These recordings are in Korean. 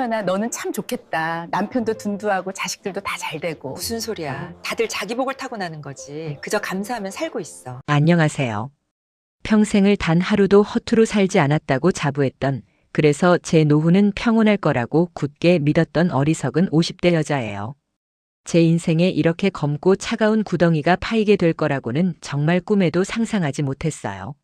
서연아, 너는 참 좋겠다. 남편도 둔두하고 자식들도 다 잘 되고. 무슨 소리야. 다들 자기 복을 타고 나는 거지. 그저 감사하면 살고 있어. 안녕하세요. 평생을 단 하루도 허투루 살지 않았다고 자부했던, 그래서 제 노후는 평온할 거라고 굳게 믿었던 어리석은 50대 여자예요. 제 인생에 이렇게 검고 차가운 구덩이가 파이게 될 거라고는 정말 꿈에도 상상하지 못했어요.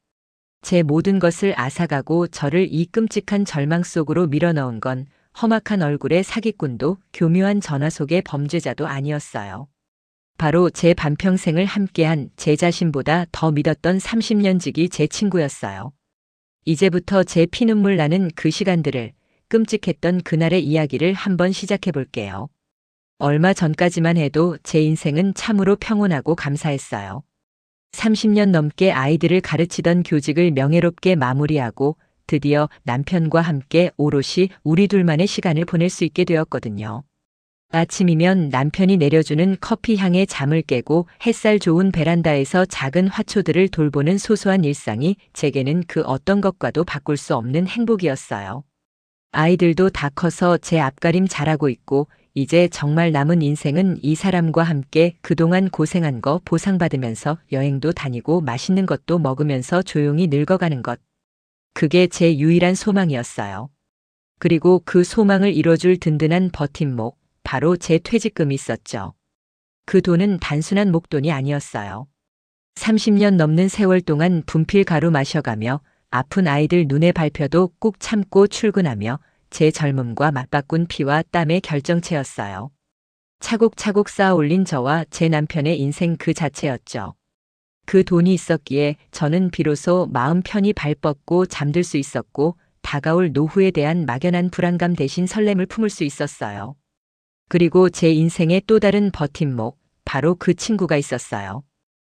제 모든 것을 앗아가고 저를 이 끔찍한 절망 속으로 밀어넣은 건 험악한 얼굴의 사기꾼도 교묘한 전화 속의 범죄자도 아니었어요. 바로 제 반평생을 함께한 제 자신보다 더 믿었던 30년 지기 제 친구였어요. 이제부터 제 피눈물 나는 그 시간들을, 끔찍했던 그날의 이야기를 한번 시작해 볼게요. 얼마 전까지만 해도 제 인생은 참으로 평온하고 감사했어요. 30년 넘게 아이들을 가르치던 교직을 명예롭게 마무리하고 드디어 남편과 함께 오롯이 우리 둘만의 시간을 보낼 수 있게 되었거든요. 아침이면 남편이 내려주는 커피 향에 잠을 깨고 햇살 좋은 베란다에서 작은 화초들을 돌보는 소소한 일상이 제게는 그 어떤 것과도 바꿀 수 없는 행복이었어요. 아이들도 다 커서 제 앞가림 잘하고 있고 이제 정말 남은 인생은 이 사람과 함께 그동안 고생한 거 보상받으면서 여행도 다니고 맛있는 것도 먹으면서 조용히 늙어가는 것. 그게 제 유일한 소망이었어요. 그리고 그 소망을 이뤄줄 든든한 버팀목, 바로 제 퇴직금이 있었죠. 그 돈은 단순한 목돈이 아니었어요. 30년 넘는 세월 동안 분필 가루 마셔가며 아픈 아이들 눈에 밟혀도 꾹 참고 출근하며 제 젊음과 맞바꾼 피와 땀의 결정체였어요. 차곡차곡 쌓아 올린 저와 제 남편의 인생 그 자체였죠. 그 돈이 있었기에 저는 비로소 마음 편히 발 뻗고 잠들 수 있었고 다가올 노후에 대한 막연한 불안감 대신 설렘을 품을 수 있었어요. 그리고 제 인생의 또 다른 버팀목, 바로 그 친구가 있었어요.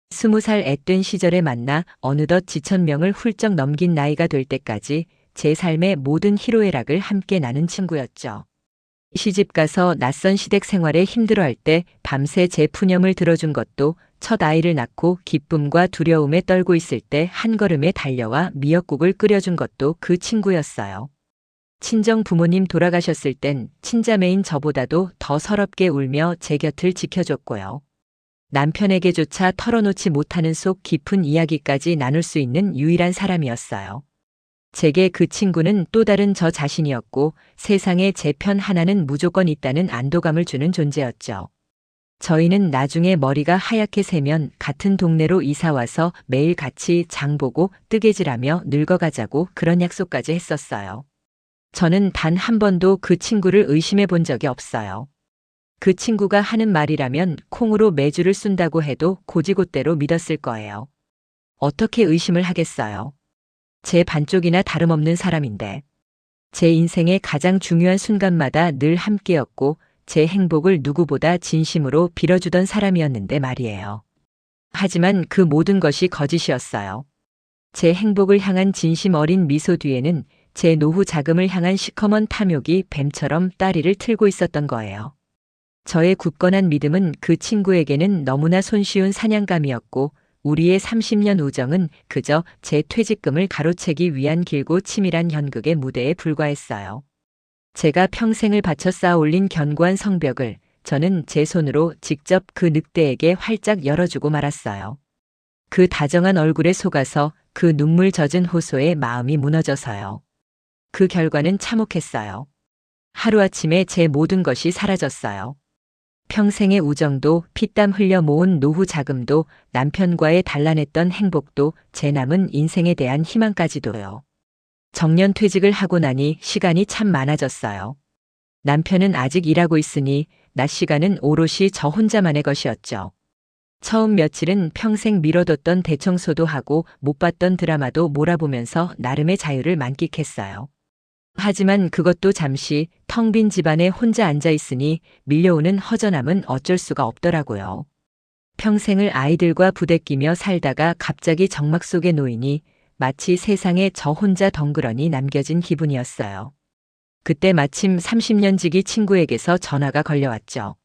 20살 앳된 시절에 만나 어느덧 지천명을 훌쩍 넘긴 나이가 될 때까지 제 삶의 모든 희로애락을 함께 나눈 친구였죠. 시집가서 낯선 시댁 생활에 힘들어할 때 밤새 제 푸념을 들어준 것도, 첫 아이를 낳고 기쁨과 두려움에 떨고 있을 때 한 걸음에 달려와 미역국을 끓여준 것도 그 친구였어요. 친정 부모님 돌아가셨을 땐 친자매인 저보다도 더 서럽게 울며 제 곁을 지켜줬고요. 남편에게조차 털어놓지 못하는 속 깊은 이야기까지 나눌 수 있는 유일한 사람이었어요. 제게 그 친구는 또 다른 저 자신이었고 세상에 제 편 하나는 무조건 있다는 안도감을 주는 존재였죠. 저희는 나중에 머리가 하얗게 새면 같은 동네로 이사와서 매일 같이 장 보고 뜨개질하며 늙어가자고 그런 약속까지 했었어요. 저는 단 한 번도 그 친구를 의심해 본 적이 없어요. 그 친구가 하는 말이라면 콩으로 메주를 쓴다고 해도 고지곳대로 믿었을 거예요. 어떻게 의심을 하겠어요? 제 반쪽이나 다름없는 사람인데. 제 인생의 가장 중요한 순간마다 늘 함께였고 제 행복을 누구보다 진심으로 빌어주던 사람이었는데 말이에요. 하지만 그 모든 것이 거짓이었어요. 제 행복을 향한 진심 어린 미소 뒤에는 제 노후 자금을 향한 시커먼 탐욕이 뱀처럼 따리를 틀고 있었던 거예요. 저의 굳건한 믿음은 그 친구에게는 너무나 손쉬운 사냥감이었고 우리의 30년 우정은 그저 제 퇴직금을 가로채기 위한 길고 치밀한 연극의 무대에 불과했어요. 제가 평생을 바쳐 쌓아 올린 견고한 성벽을 저는 제 손으로 직접 그 늑대에게 활짝 열어주고 말았어요. 그 다정한 얼굴에 속아서 그 눈물 젖은 호소에 마음이 무너져서요. 그 결과는 참혹했어요. 하루아침에 제 모든 것이 사라졌어요. 평생의 우정도, 피땀 흘려 모은 노후 자금도, 남편과의 단란했던 행복도, 제 남은 인생에 대한 희망까지도요. 정년 퇴직을 하고 나니 시간이 참 많아졌어요. 남편은 아직 일하고 있으니 낮 시간은 오롯이 저 혼자만의 것이었죠. 처음 며칠은 평생 미뤄뒀던 대청소도 하고 못 봤던 드라마도 몰아보면서 나름의 자유를 만끽했어요. 하지만 그것도 잠시 텅 빈 집안에 혼자 앉아 있으니 밀려오는 허전함은 어쩔 수가 없더라고요. 평생을 아이들과 부대끼며 살다가 갑자기 정막 속에 놓이니 마치 세상에 저 혼자 덩그러니 남겨진 기분이었어요. 그때 마침 30년 지기 친구에게서 전화가 걸려왔죠.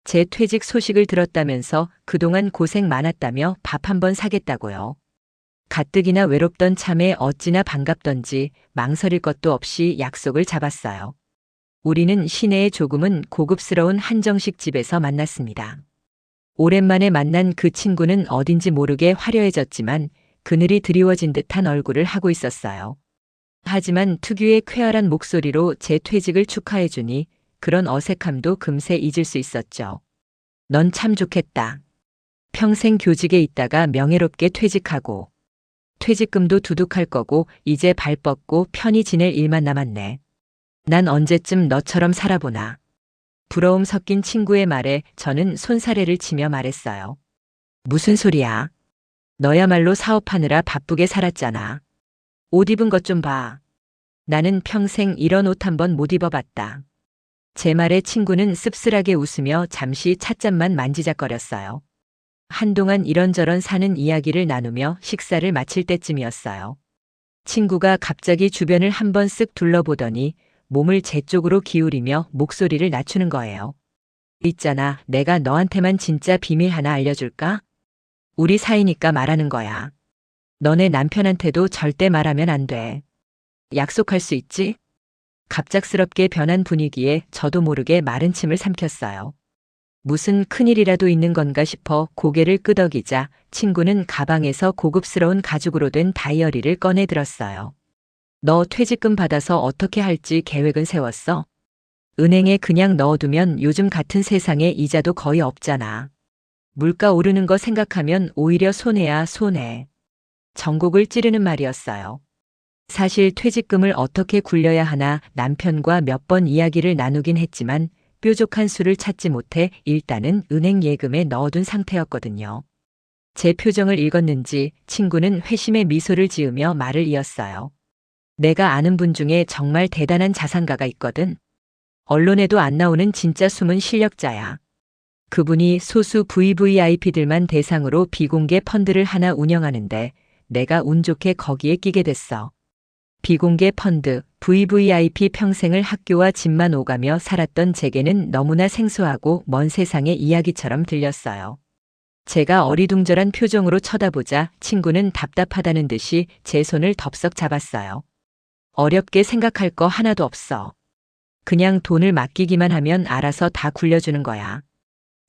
제 퇴직 소식을 들었다면서 그동안 고생 많았다며 밥 한번 사겠다고요. 가뜩이나 외롭던 참에 어찌나 반갑던지 망설일 것도 없이 약속을 잡았어요. 우리는 시내의 조금은 고급스러운 한정식 집에서 만났습니다. 오랜만에 만난 그 친구는 어딘지 모르게 화려해졌지만 그늘이 드리워진 듯한 얼굴을 하고 있었어요. 하지만 특유의 쾌활한 목소리로 제 퇴직을 축하해주니 그런 어색함도 금세 잊을 수 있었죠. 넌 참 좋겠다. 평생 교직에 있다가 명예롭게 퇴직하고 퇴직금도 두둑할 거고 이제 발 뻗고 편히 지낼 일만 남았네. 난 언제쯤 너처럼 살아보나. 부러움 섞인 친구의 말에 저는 손사래를 치며 말했어요. 무슨 소리야? 너야말로 사업하느라 바쁘게 살았잖아. 옷 입은 것 좀 봐. 나는 평생 이런 옷 한 번 못 입어봤다. 제 말에 친구는 씁쓸하게 웃으며 잠시 찻잔만 만지작거렸어요. 한동안 이런저런 사는 이야기를 나누며 식사를 마칠 때쯤이었어요. 친구가 갑자기 주변을 한번 쓱 둘러보더니 몸을 제 쪽으로 기울이며 목소리를 낮추는 거예요. 있잖아, 내가 너한테만 진짜 비밀 하나 알려줄까? 우리 사이니까 말하는 거야. 너네 남편한테도 절대 말하면 안 돼. 약속할 수 있지? 갑작스럽게 변한 분위기에 저도 모르게 마른 침을 삼켰어요. 무슨 큰일이라도 있는 건가 싶어 고개를 끄덕이자 친구는 가방에서 고급스러운 가죽으로 된 다이어리를 꺼내 들었어요. 너 퇴직금 받아서 어떻게 할지 계획은 세웠어? 은행에 그냥 넣어두면 요즘 같은 세상에 이자도 거의 없잖아. 물가 오르는 거 생각하면 오히려 손해야 손해. 전곡을 찌르는 말이었어요. 사실 퇴직금을 어떻게 굴려야 하나 남편과 몇 번 이야기를 나누긴 했지만 뾰족한 수를 찾지 못해 일단은 은행 예금에 넣어둔 상태였거든요. 제 표정을 읽었는지 친구는 회심의 미소를 지으며 말을 이었어요. 내가 아는 분 중에 정말 대단한 자산가가 있거든. 언론에도 안 나오는 진짜 숨은 실력자야. 그분이 소수 VVIP들만 대상으로 비공개 펀드를 하나 운영하는데 내가 운 좋게 거기에 끼게 됐어. 비공개 펀드, VVIP 평생을 학교와 집만 오가며 살았던 제게는 너무나 생소하고 먼 세상의 이야기처럼 들렸어요. 제가 어리둥절한 표정으로 쳐다보자 친구는 답답하다는 듯이 제 손을 덥석 잡았어요. 어렵게 생각할 거 하나도 없어. 그냥 돈을 맡기기만 하면 알아서 다 굴려주는 거야.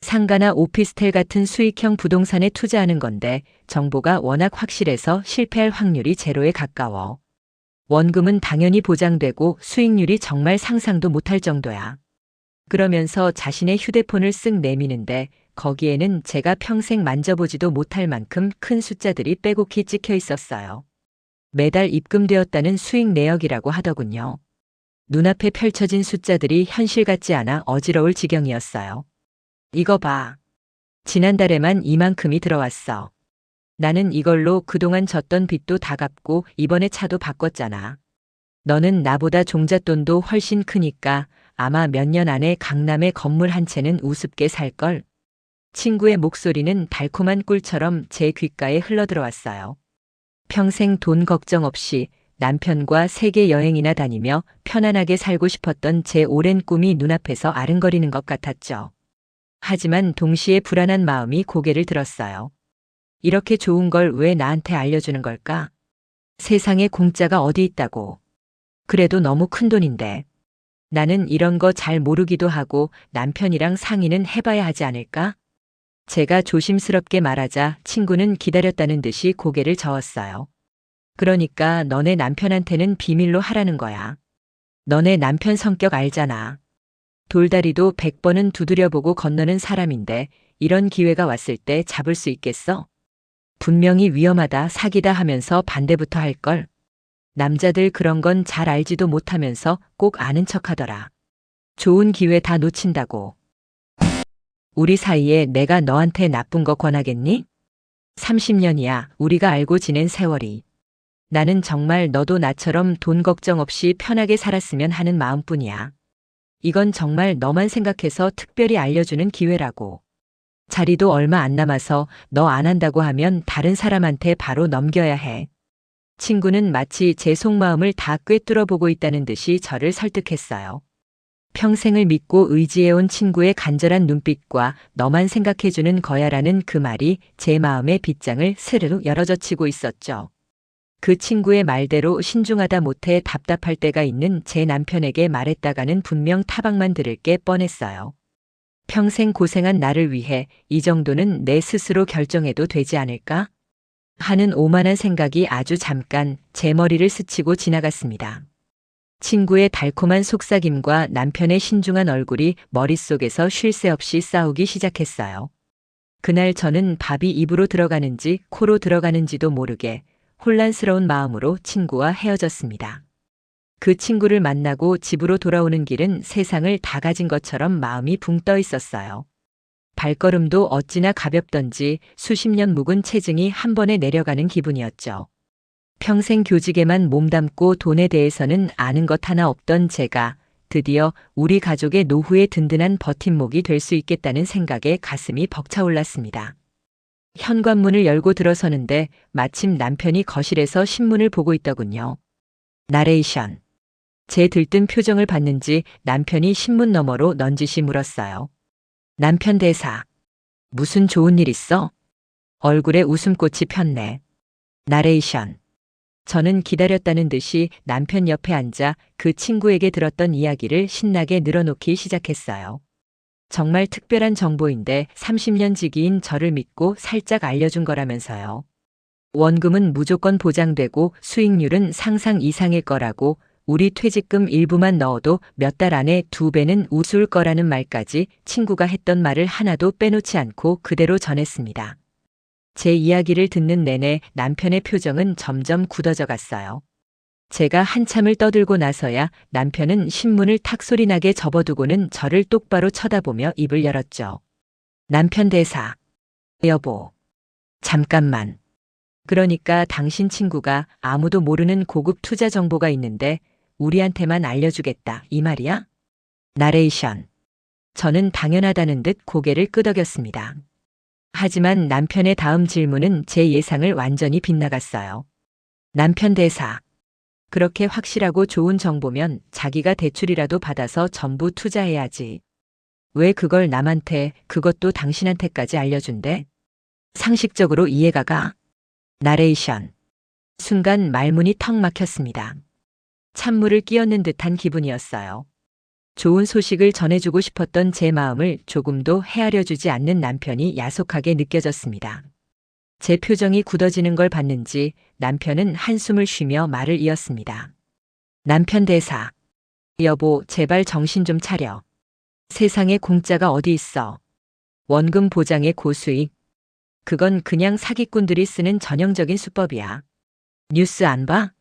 상가나 오피스텔 같은 수익형 부동산에 투자하는 건데 정보가 워낙 확실해서 실패할 확률이 제로에 가까워. 원금은 당연히 보장되고 수익률이 정말 상상도 못할 정도야. 그러면서 자신의 휴대폰을 쓱 내미는데 거기에는 제가 평생 만져보지도 못할 만큼 큰 숫자들이 빼곡히 찍혀 있었어요. 매달 입금되었다는 수익 내역이라고 하더군요. 눈앞에 펼쳐진 숫자들이 현실 같지 않아 어지러울 지경이었어요. 이거 봐. 지난달에만 이만큼이 들어왔어. 나는 이걸로 그동안 졌던 빚도 다 갚고 이번에 차도 바꿨잖아. 너는 나보다 종잣돈도 훨씬 크니까 아마 몇 년 안에 강남에 건물 한 채는 우습게 살걸. 친구의 목소리는 달콤한 꿀처럼 제 귓가에 흘러들어왔어요. 평생 돈 걱정 없이 남편과 세계 여행이나 다니며 편안하게 살고 싶었던 제 오랜 꿈이 눈앞에서 아른거리는 것 같았죠. 하지만 동시에 불안한 마음이 고개를 들었어요. 이렇게 좋은 걸 왜 나한테 알려주는 걸까? 세상에 공짜가 어디 있다고. 그래도 너무 큰 돈인데. 나는 이런 거 잘 모르기도 하고 남편이랑 상의는 해봐야 하지 않을까? 제가 조심스럽게 말하자 친구는 기다렸다는 듯이 고개를 저었어요. 그러니까 너네 남편한테는 비밀로 하라는 거야. 너네 남편 성격 알잖아. 돌다리도 100번은 두드려보고 건너는 사람인데 이런 기회가 왔을 때 잡을 수 있겠어? 분명히 위험하다, 사기다 하면서 반대부터 할걸. 남자들 그런 건 잘 알지도 못하면서 꼭 아는 척 하더라. 좋은 기회 다 놓친다고. 우리 사이에 내가 너한테 나쁜 거 권하겠니? 30년이야, 우리가 알고 지낸 세월이. 나는 정말 너도 나처럼 돈 걱정 없이 편하게 살았으면 하는 마음뿐이야. 이건 정말 너만 생각해서 특별히 알려주는 기회라고. 자리도 얼마 안 남아서 너 안 한다고 하면 다른 사람한테 바로 넘겨야 해. 친구는 마치 제 속마음을 다 꿰뚫어 보고 있다는 듯이 저를 설득했어요. 평생을 믿고 의지해온 친구의 간절한 눈빛과 너만 생각해주는 거야라는 그 말이 제 마음의 빗장을 스르르 열어젖히고 있었죠. 그 친구의 말대로 신중하다 못해 답답할 때가 있는 제 남편에게 말했다가는 분명 타박만 들을 게 뻔했어요. 평생 고생한 나를 위해 이 정도는 내 스스로 결정해도 되지 않을까? 하는 오만한 생각이 아주 잠깐 제 머리를 스치고 지나갔습니다. 친구의 달콤한 속삭임과 남편의 신중한 얼굴이 머릿속에서 쉴 새 없이 싸우기 시작했어요. 그날 저는 밥이 입으로 들어가는지 코로 들어가는지도 모르게 혼란스러운 마음으로 친구와 헤어졌습니다. 그 친구를 만나고 집으로 돌아오는 길은 세상을 다 가진 것처럼 마음이 붕 떠 있었어요. 발걸음도 어찌나 가볍던지 수십 년 묵은 체증이 한 번에 내려가는 기분이었죠. 평생 교직에만 몸담고 돈에 대해서는 아는 것 하나 없던 제가 드디어 우리 가족의 노후의 든든한 버팀목이 될 수 있겠다는 생각에 가슴이 벅차올랐습니다. 현관문을 열고 들어서는데 마침 남편이 거실에서 신문을 보고 있더군요. 나레이션. 제 들뜬 표정을 봤는지 남편이 신문 너머로 넌지시 물었어요. 남편 대사. 무슨 좋은 일 있어? 얼굴에 웃음꽃이 폈네. 나레이션. 저는 기다렸다는 듯이 남편 옆에 앉아 그 친구에게 들었던 이야기를 신나게 늘어놓기 시작했어요. 정말 특별한 정보인데 30년 지기인 저를 믿고 살짝 알려준 거라면서요. 원금은 무조건 보장되고 수익률은 상상 이상일 거라고, 우리 퇴직금 일부만 넣어도 몇 달 안에 2배는 우스울 거라는 말까지 친구가 했던 말을 하나도 빼놓지 않고 그대로 전했습니다. 제 이야기를 듣는 내내 남편의 표정은 점점 굳어져 갔어요. 제가 한참을 떠들고 나서야 남편은 신문을 탁 소리나게 접어두고는 저를 똑바로 쳐다보며 입을 열었죠. 남편 대사. 여보. 잠깐만. 그러니까 당신 친구가 아무도 모르는 고급 투자 정보가 있는데 우리한테만 알려주겠다, 이 말이야? 나레이션. 저는 당연하다는 듯 고개를 끄덕였습니다. 하지만 남편의 다음 질문은 제 예상을 완전히 빗나갔어요. 남편 대사. 그렇게 확실하고 좋은 정보면 자기가 대출이라도 받아서 전부 투자해야지. 왜 그걸 남한테, 그것도 당신한테까지 알려준대? 상식적으로 이해가 가? 나레이션. 순간 말문이 턱 막혔습니다. 찬물을 끼얹는 듯한 기분이었어요. 좋은 소식을 전해주고 싶었던 제 마음을 조금도 헤아려주지 않는 남편이 야속하게 느껴졌습니다. 제 표정이 굳어지는 걸 봤는지 남편은 한숨을 쉬며 말을 이었습니다. 남편 대사. 여보, 제발 정신 좀 차려. 세상에 공짜가 어디 있어. 원금 보장의 고수익. 그건 그냥 사기꾼들이 쓰는 전형적인 수법이야. 뉴스 안 봐?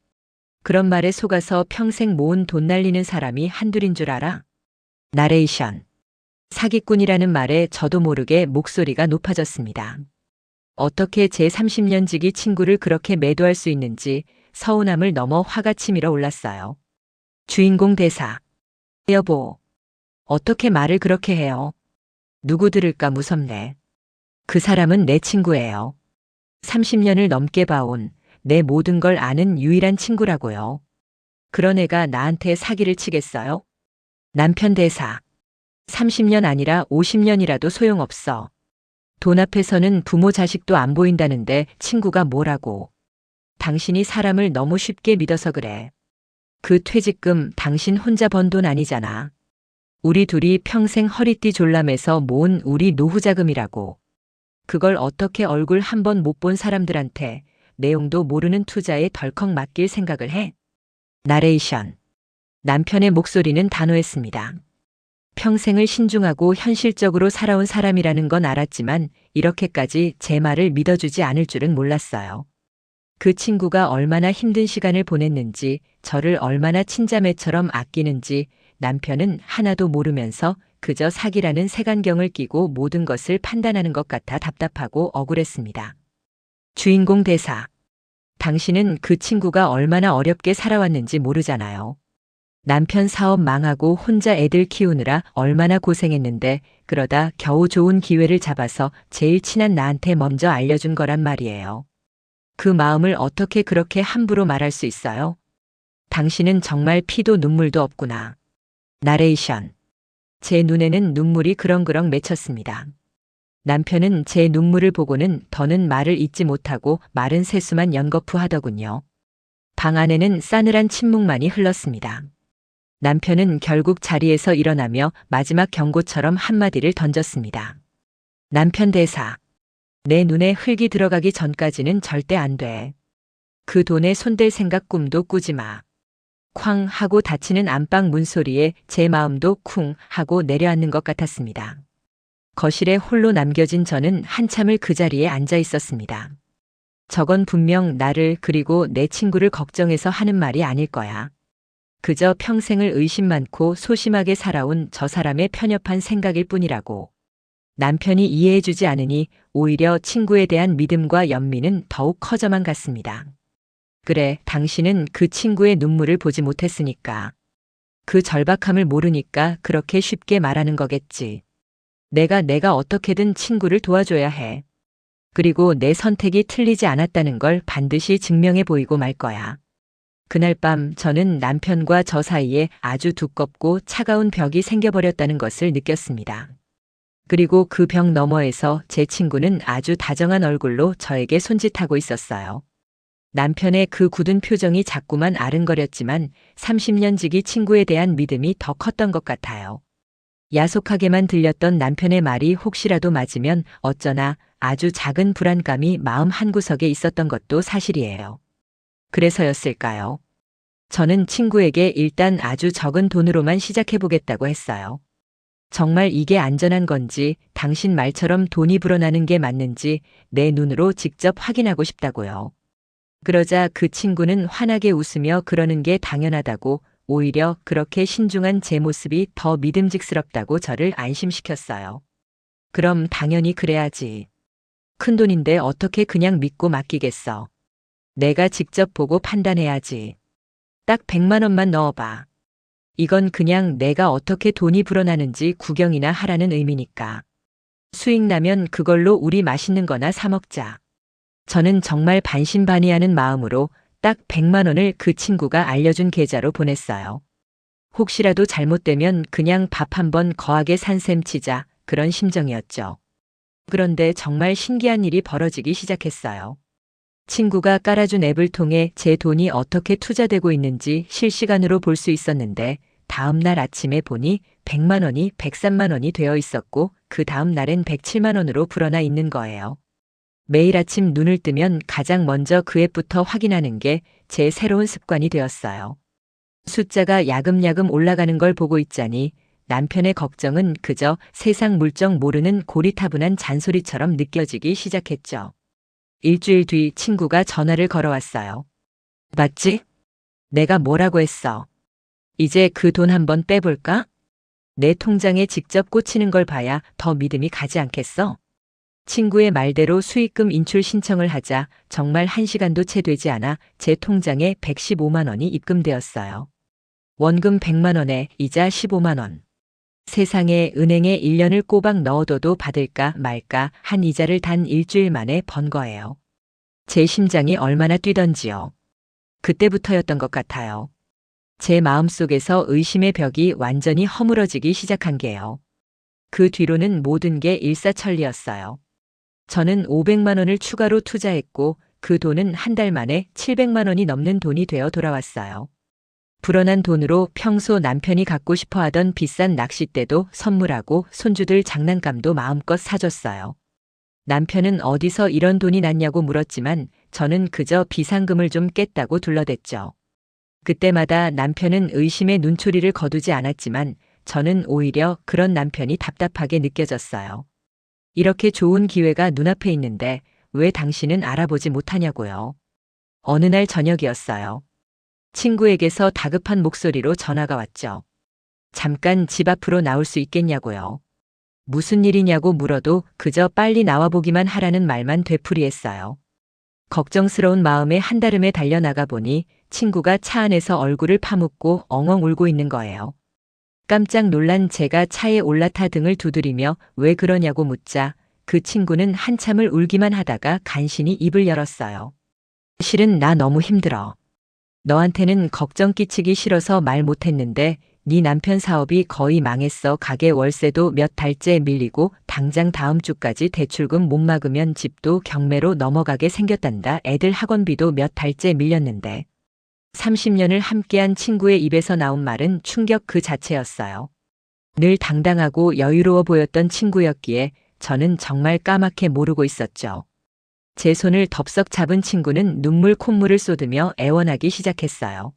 그런 말에 속아서 평생 모은 돈 날리는 사람이 한둘인 줄 알아? 나레이션. 사기꾼이라는 말에 저도 모르게 목소리가 높아졌습니다. 어떻게 제 30년 지기 친구를 그렇게 매도할 수 있는지 서운함을 넘어 화가 치밀어 올랐어요. 주인공 대사. 여보. 어떻게 말을 그렇게 해요? 누구 들을까 무섭네. 그 사람은 내 친구예요. 30년을 넘게 봐온 내 모든 걸 아는 유일한 친구라고요. 그런 애가 나한테 사기를 치겠어요? 남편 대사. 30년 아니라 50년이라도 소용없어. 돈 앞에서는 부모 자식도 안 보인다는데 친구가 뭐라고. 당신이 사람을 너무 쉽게 믿어서 그래. 그 퇴직금 당신 혼자 번 돈 아니잖아. 우리 둘이 평생 허리띠 졸라매서 모은 우리 노후 자금이라고. 그걸 어떻게 얼굴 한 번 못 본 사람들한테 내용도 모르는 투자에 덜컥 맡길 생각을 해? 나레이션. 남편의 목소리는 단호했습니다. 평생을 신중하고 현실적으로 살아온 사람이라는 건 알았지만 이렇게까지 제 말을 믿어주지 않을 줄은 몰랐어요. 그 친구가 얼마나 힘든 시간을 보냈는지, 저를 얼마나 친자매처럼 아끼는지 남편은 하나도 모르면서 그저 사기라는 색안경을 끼고 모든 것을 판단하는 것 같아 답답하고 억울했습니다. 주인공 대사. 당신은 그 친구가 얼마나 어렵게 살아왔는지 모르잖아요. 남편 사업 망하고 혼자 애들 키우느라 얼마나 고생했는데 그러다 겨우 좋은 기회를 잡아서 제일 친한 나한테 먼저 알려준 거란 말이에요. 그 마음을 어떻게 그렇게 함부로 말할 수 있어요? 당신은 정말 피도 눈물도 없구나. 나레이션. 제 눈에는 눈물이 그렁그렁 맺혔습니다. 남편은 제 눈물을 보고는 더는 말을 잇지 못하고 마른 세수만 연거푸 하더군요. 방 안에는 싸늘한 침묵만이 흘렀습니다. 남편은 결국 자리에서 일어나며 마지막 경고처럼 한마디를 던졌습니다. 남편 대사. 내 눈에 흙이 들어가기 전까지는 절대 안 돼. 그 돈에 손댈 생각 꿈도 꾸지 마. 쾅 하고 닫히는 안방 문소리에 제 마음도 쿵 하고 내려앉는 것 같았습니다. 거실에 홀로 남겨진 저는 한참을 그 자리에 앉아 있었습니다. 저건 분명 나를 그리고 내 친구를 걱정해서 하는 말이 아닐 거야. 그저 평생을 의심 많고 소심하게 살아온 저 사람의 편협한 생각일 뿐이라고. 남편이 이해해주지 않으니 오히려 친구에 대한 믿음과 연민은 더욱 커져만 갔습니다. 그래, 당신은 그 친구의 눈물을 보지 못했으니까. 그 절박함을 모르니까 그렇게 쉽게 말하는 거겠지. 내가 어떻게든 친구를 도와줘야 해. 그리고 내 선택이 틀리지 않았다는 걸 반드시 증명해 보이고 말 거야. 그날 밤 저는 남편과 저 사이에 아주 두껍고 차가운 벽이 생겨버렸다는 것을 느꼈습니다. 그리고 그 벽 너머에서 제 친구는 아주 다정한 얼굴로 저에게 손짓하고 있었어요. 남편의 그 굳은 표정이 자꾸만 아른거렸지만 30년 지기 친구에 대한 믿음이 더 컸던 것 같아요. 야속하게만 들렸던 남편의 말이 혹시라도 맞으면 어쩌나 아주 작은 불안감이 마음 한구석에 있었던 것도 사실이에요. 그래서였을까요? 저는 친구에게 일단 아주 적은 돈으로만 시작해보겠다고 했어요. 정말 이게 안전한 건지, 당신 말처럼 돈이 불어나는 게 맞는지 내 눈으로 직접 확인하고 싶다고요. 그러자 그 친구는 환하게 웃으며 그러는 게 당연하다고, 오히려 그렇게 신중한 제 모습이 더 믿음직스럽다고 저를 안심시켰어요. 그럼 당연히 그래야지. 큰돈인데 어떻게 그냥 믿고 맡기겠어. 내가 직접 보고 판단해야지. 딱 100만 원만 넣어봐. 이건 그냥 내가 어떻게 돈이 불어나는지 구경이나 하라는 의미니까. 수익 나면 그걸로 우리 맛있는 거나 사 먹자. 저는 정말 반신반의하는 마음으로 딱 100만 원을 그 친구가 알려준 계좌로 보냈어요. 혹시라도 잘못되면 그냥 밥 한번 거하게 산 셈 치자, 그런 심정이었죠. 그런데 정말 신기한 일이 벌어지기 시작했어요. 친구가 깔아준 앱을 통해 제 돈이 어떻게 투자되고 있는지 실시간으로 볼 수 있었는데, 다음 날 아침에 보니 100만 원이 103만 원이 되어 있었고, 그 다음 날엔 107만 원으로 불어나 있는 거예요. 매일 아침 눈을 뜨면 가장 먼저 그 앱부터 확인하는 게 제 새로운 습관이 되었어요. 숫자가 야금야금 올라가는 걸 보고 있자니 남편의 걱정은 그저 세상 물정 모르는 고리타분한 잔소리처럼 느껴지기 시작했죠. 일주일 뒤 친구가 전화를 걸어왔어요. 맞지? 내가 뭐라고 했어? 이제 그 돈 한번 빼볼까? 내 통장에 직접 꽂히는 걸 봐야 더 믿음이 가지 않겠어? 친구의 말대로 수익금 인출 신청을 하자 정말 1시간도 채 되지 않아 제 통장에 115만 원이 입금되었어요. 원금 100만 원에 이자 15만 원. 세상에 은행에 1년을 꼬박 넣어둬도 받을까 말까 한 이자를 단 일주일 만에 번 거예요. 제 심장이 얼마나 뛰던지요. 그때부터였던 것 같아요. 제 마음속에서 의심의 벽이 완전히 허물어지기 시작한 게요. 그 뒤로는 모든 게 일사천리였어요. 저는 500만 원을 추가로 투자했고 그 돈은 한 달 만에 700만 원이 넘는 돈이 되어 돌아왔어요. 불어난 돈으로 평소 남편이 갖고 싶어 하던 비싼 낚싯대도 선물하고 손주들 장난감도 마음껏 사줬어요. 남편은 어디서 이런 돈이 났냐고 물었지만 저는 그저 비상금을 좀 깼다고 둘러댔죠. 그때마다 남편은 의심의 눈초리를 거두지 않았지만 저는 오히려 그런 남편이 답답하게 느껴졌어요. 이렇게 좋은 기회가 눈앞에 있는데 왜 당신은 알아보지 못하냐고요. 어느 날 저녁이었어요. 친구에게서 다급한 목소리로 전화가 왔죠. 잠깐 집 앞으로 나올 수 있겠냐고요. 무슨 일이냐고 물어도 그저 빨리 나와보기만 하라는 말만 되풀이했어요. 걱정스러운 마음에 한달음에 달려나가 보니 친구가 차 안에서 얼굴을 파묻고 엉엉 울고 있는 거예요. 깜짝 놀란 제가 차에 올라타 등을 두드리며 왜 그러냐고 묻자 그 친구는 한참을 울기만 하다가 간신히 입을 열었어요. 실은 나 너무 힘들어. 너한테는 걱정 끼치기 싫어서 말 못했는데 네 남편 사업이 거의 망했어. 가게 월세도 몇 달째 밀리고 당장 다음 주까지 대출금 못 막으면 집도 경매로 넘어가게 생겼단다. 애들 학원비도 몇 달째 밀렸는데. 30년을 함께한 친구의 입에서 나온 말은 충격 그 자체였어요. 늘 당당하고 여유로워 보였던 친구였기에 저는 정말 까맣게 모르고 있었죠. 제 손을 덥석 잡은 친구는 눈물 콧물을 쏟으며 애원하기 시작했어요.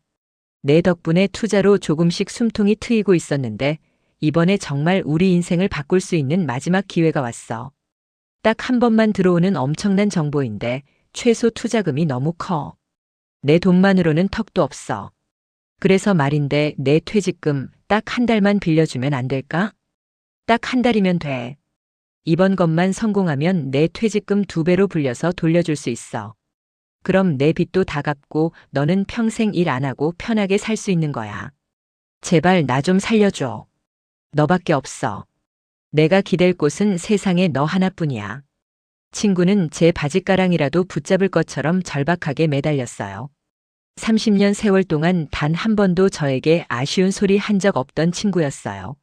내 덕분에 투자로 조금씩 숨통이 트이고 있었는데 이번에 정말 우리 인생을 바꿀 수 있는 마지막 기회가 왔어. 딱 한 번만 들어오는 엄청난 정보인데 최소 투자금이 너무 커. 내 돈만으로는 턱도 없어. 그래서 말인데 내 퇴직금 딱 한 달만 빌려주면 안 될까? 딱 한 달이면 돼. 이번 것만 성공하면 내 퇴직금 2배로 불려서 돌려줄 수 있어. 그럼 내 빚도 다 갚고 너는 평생 일 안 하고 편하게 살 수 있는 거야. 제발 나 좀 살려줘. 너밖에 없어. 내가 기댈 곳은 세상에 너 하나뿐이야. 친구는 제 바짓가랑이라도 붙잡을 것처럼 절박하게 매달렸어요. 30년 세월 동안 단 한 번도 저에게 아쉬운 소리 한 적 없던 친구였어요.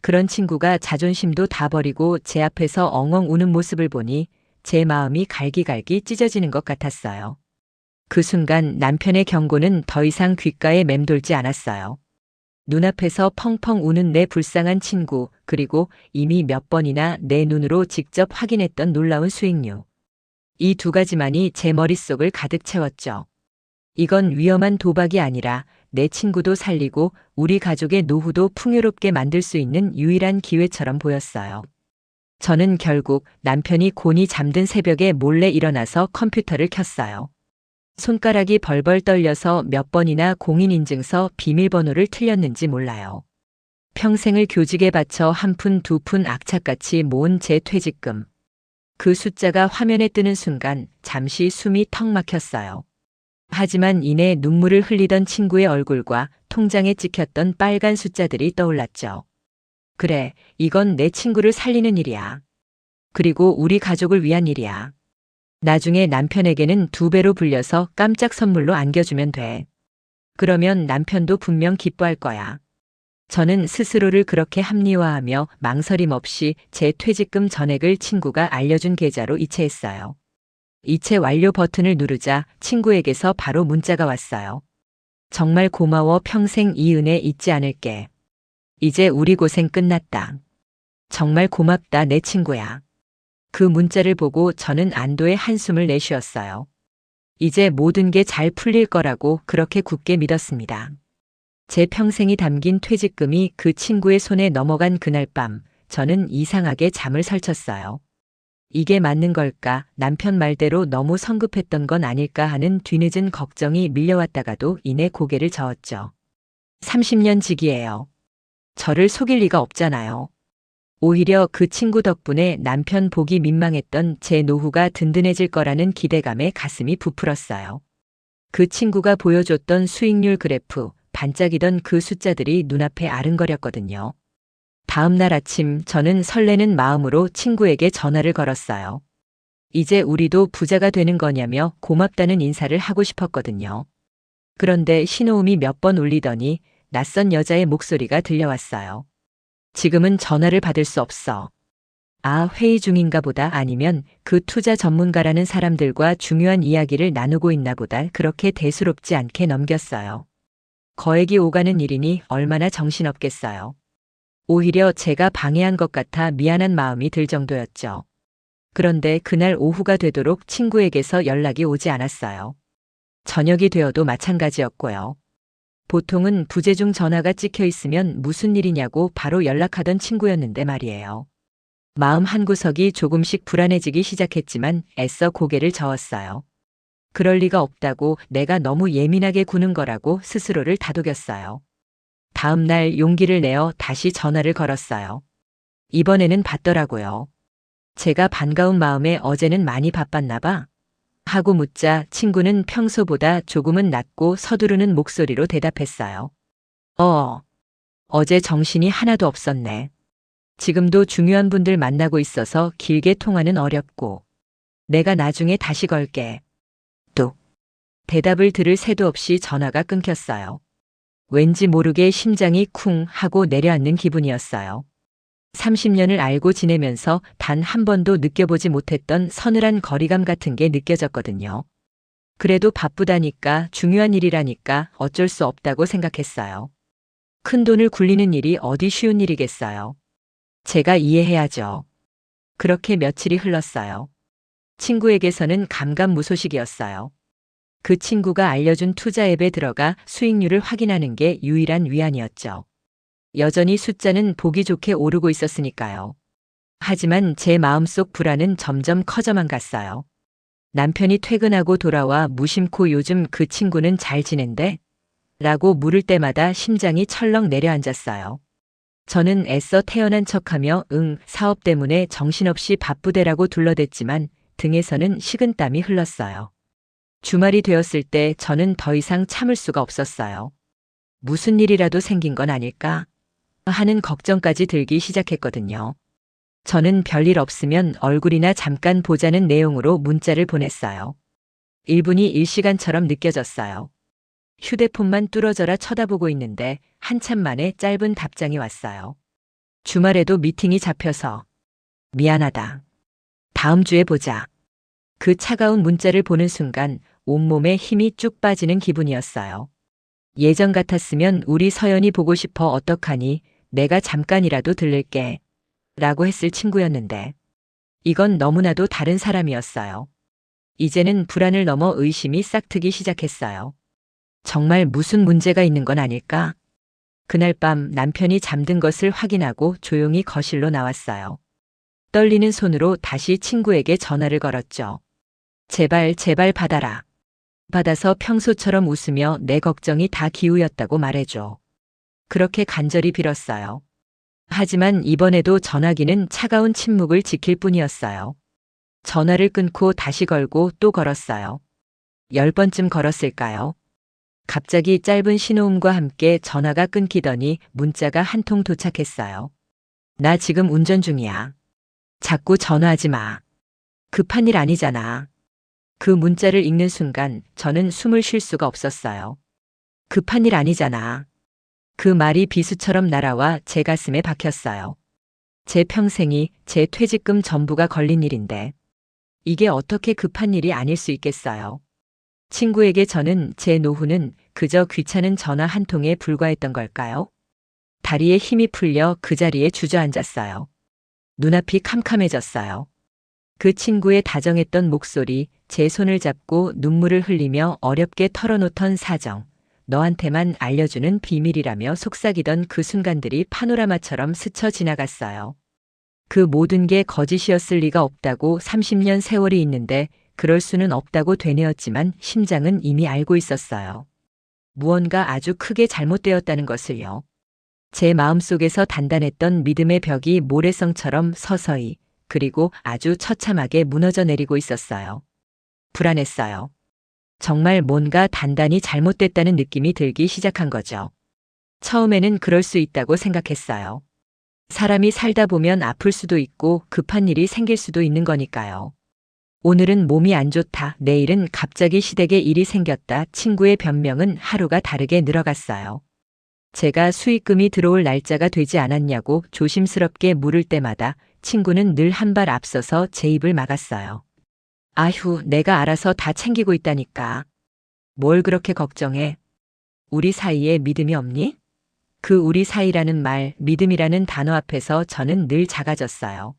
그런 친구가 자존심도 다 버리고 제 앞에서 엉엉 우는 모습을 보니 제 마음이 갈기갈기 찢어지는 것 같았어요. 그 순간 남편의 경고는 더 이상 귓가에 맴돌지 않았어요. 눈앞에서 펑펑 우는 내 불쌍한 친구, 그리고 이미 몇 번이나 내 눈으로 직접 확인했던 놀라운 수익률. 이 두 가지만이 제 머릿속을 가득 채웠죠. 이건 위험한 도박이 아니라 내 친구도 살리고 우리 가족의 노후도 풍요롭게 만들 수 있는 유일한 기회처럼 보였어요. 저는 결국 남편이 곤히 잠든 새벽에 몰래 일어나서 컴퓨터를 켰어요. 손가락이 벌벌 떨려서 몇 번이나 공인인증서 비밀번호를 틀렸는지 몰라요. 평생을 교직에 바쳐 한 푼 두 푼 악착같이 모은 제 퇴직금. 그 숫자가 화면에 뜨는 순간 잠시 숨이 턱 막혔어요. 하지만 이내 눈물을 흘리던 친구의 얼굴과 통장에 찍혔던 빨간 숫자들이 떠올랐죠. 그래, 이건 내 친구를 살리는 일이야. 그리고 우리 가족을 위한 일이야. 나중에 남편에게는 2배로 불려서 깜짝 선물로 안겨주면 돼. 그러면 남편도 분명 기뻐할 거야. 저는 스스로를 그렇게 합리화하며 망설임 없이 제 퇴직금 전액을 친구가 알려준 계좌로 이체했어요. 이체 완료 버튼을 누르자 친구에게서 바로 문자가 왔어요. 정말 고마워. 평생 이 은혜 잊지 않을게. 이제 우리 고생 끝났다. 정말 고맙다 내 친구야. 그 문자를 보고 저는 안도의 한숨을 내쉬었어요. 이제 모든 게 잘 풀릴 거라고 그렇게 굳게 믿었습니다. 제 평생이 담긴 퇴직금이 그 친구의 손에 넘어간 그날 밤, 저는 이상하게 잠을 설쳤어요. 이게 맞는 걸까? 남편 말대로 너무 성급했던 건 아닐까 하는 뒤늦은 걱정이 밀려왔다가도 이내 고개를 저었죠. 30년 지기예요. 저를 속일 리가 없잖아요. 오히려 그 친구 덕분에 남편 보기 민망했던 제 노후가 든든해질 거라는 기대감에 가슴이 부풀었어요. 그 친구가 보여줬던 수익률 그래프, 반짝이던 그 숫자들이 눈앞에 아른거렸거든요. 다음 날 아침 저는 설레는 마음으로 친구에게 전화를 걸었어요. 이제 우리도 부자가 되는 거냐며 고맙다는 인사를 하고 싶었거든요. 그런데 신호음이 몇 번 울리더니 낯선 여자의 목소리가 들려왔어요. 지금은 전화를 받을 수 없어. 아, 회의 중인가 보다. 아니면 그 투자 전문가라는 사람들과 중요한 이야기를 나누고 있나 보다. 그렇게 대수롭지 않게 넘겼어요. 거액이 오가는 일이니 얼마나 정신없겠어요. 오히려 제가 방해한 것 같아 미안한 마음이 들 정도였죠. 그런데 그날 오후가 되도록 친구에게서 연락이 오지 않았어요. 저녁이 되어도 마찬가지였고요. 보통은 부재중 전화가 찍혀 있으면 무슨 일이냐고 바로 연락하던 친구였는데 말이에요. 마음 한구석이 조금씩 불안해지기 시작했지만 애써 고개를 저었어요. 그럴 리가 없다고, 내가 너무 예민하게 구는 거라고 스스로를 다독였어요. 다음 날 용기를 내어 다시 전화를 걸었어요. 이번에는 받더라고요. 제가 반가운 마음에 어제는 많이 바빴나 봐 하고 묻자 친구는 평소보다 조금은 낮고 서두르는 목소리로 대답했어요. 어제 정신이 하나도 없었네. 지금도 중요한 분들 만나고 있어서 길게 통화는 어렵고. 내가 나중에 다시 걸게. 뚝. 대답을 들을 새도 없이 전화가 끊겼어요. 왠지 모르게 심장이 쿵 하고 내려앉는 기분이었어요. 30년을 알고 지내면서 단 한 번도 느껴보지 못했던 서늘한 거리감 같은 게 느껴졌거든요. 그래도 바쁘다니까, 중요한 일이라니까 어쩔 수 없다고 생각했어요. 큰 돈을 굴리는 일이 어디 쉬운 일이겠어요. 제가 이해해야죠. 그렇게 며칠이 흘렀어요. 친구에게서는 감감무소식이었어요. 그 친구가 알려준 투자 앱에 들어가 수익률을 확인하는 게 유일한 위안이었죠. 여전히 숫자는 보기 좋게 오르고 있었으니까요. 하지만 제 마음속 불안은 점점 커져만 갔어요. 남편이 퇴근하고 돌아와 무심코 요즘 그 친구는 잘 지낸대? 라고 물을 때마다 심장이 철렁 내려앉았어요. 저는 애써 태어난 척하며 사업 때문에 정신없이 바쁘대라고 둘러댔지만 등에서는 식은땀이 흘렀어요. 주말이 되었을 때 저는 더 이상 참을 수가 없었어요. 무슨 일이라도 생긴 건 아닐까 하는 걱정까지 들기 시작했거든요. 저는 별일 없으면 얼굴이나 잠깐 보자는 내용으로 문자를 보냈어요. 1분이 1시간처럼 느껴졌어요. 휴대폰만 뚫어져라 쳐다보고 있는데 한참 만에 짧은 답장이 왔어요. 주말에도 미팅이 잡혀서 미안하다. 다음 주에 보자. 그 차가운 문자를 보는 순간 온몸에 힘이 쭉 빠지는 기분이었어요. 예전 같았으면 우리 서연이 보고 싶어 어떡하니 내가 잠깐이라도 들를게 라고 했을 친구였는데 이건 너무나도 다른 사람이었어요. 이제는 불안을 넘어 의심이 싹트기 시작했어요. 정말 무슨 문제가 있는 건 아닐까? 그날 밤 남편이 잠든 것을 확인하고 조용히 거실로 나왔어요. 떨리는 손으로 다시 친구에게 전화를 걸었죠. 제발 받아라. 받아서 평소처럼 웃으며 내 걱정이 다 기우였다고 말해줘. 그렇게 간절히 빌었어요. 하지만 이번에도 전화기는 차가운 침묵을 지킬 뿐이었어요. 전화를 끊고 다시 걸고 또 걸었어요. 10번쯤 걸었을까요? 갑자기 짧은 신호음과 함께 전화가 끊기더니 문자가 한 통 도착했어요. 나 지금 운전 중이야. 자꾸 전화하지 마. 급한 일 아니잖아. 그 문자를 읽는 순간 저는 숨을 쉴 수가 없었어요. 급한 일 아니잖아. 그 말이 비수처럼 날아와 제 가슴에 박혔어요. 제 평생이 제 퇴직금 전부가 걸린 일인데 이게 어떻게 급한 일이 아닐 수 있겠어요. 친구에게 저는 제 노후는 그저 귀찮은 전화 한 통에 불과했던 걸까요? 다리에 힘이 풀려 그 자리에 주저앉았어요. 눈앞이 캄캄해졌어요. 그 친구의 다정했던 목소리, 제 손을 잡고 눈물을 흘리며 어렵게 털어놓던 사정, 너한테만 알려주는 비밀이라며 속삭이던 그 순간들이 파노라마처럼 스쳐 지나갔어요. 그 모든 게 거짓이었을 리가 없다고 30년 세월이 있는데 그럴 수는 없다고 되뇌었지만 심장은 이미 알고 있었어요. 무언가 아주 크게 잘못되었다는 것을요. 제 마음속에서 단단했던 믿음의 벽이 모래성처럼 서서히 그리고 아주 처참하게 무너져 내리고 있었어요. 불안했어요. 정말 뭔가 단단히 잘못됐다는 느낌이 들기 시작한 거죠. 처음에는 그럴 수 있다고 생각했어요. 사람이 살다 보면 아플 수도 있고 급한 일이 생길 수도 있는 거니까요. 오늘은 몸이 안 좋다, 내일은 갑자기 시댁에 일이 생겼다, 친구의 변명은 하루가 다르게 늘어갔어요. 제가 수익금이 들어올 날짜가 되지 않았냐고 조심스럽게 물을 때마다 친구는 늘 한 발 앞서서 제 입을 막았어요. 아휴, 내가 알아서 다 챙기고 있다니까. 뭘 그렇게 걱정해? 우리 사이에 믿음이 없니? 그 우리 사이라는 말, 믿음이라는 단어 앞에서 저는 늘 작아졌어요.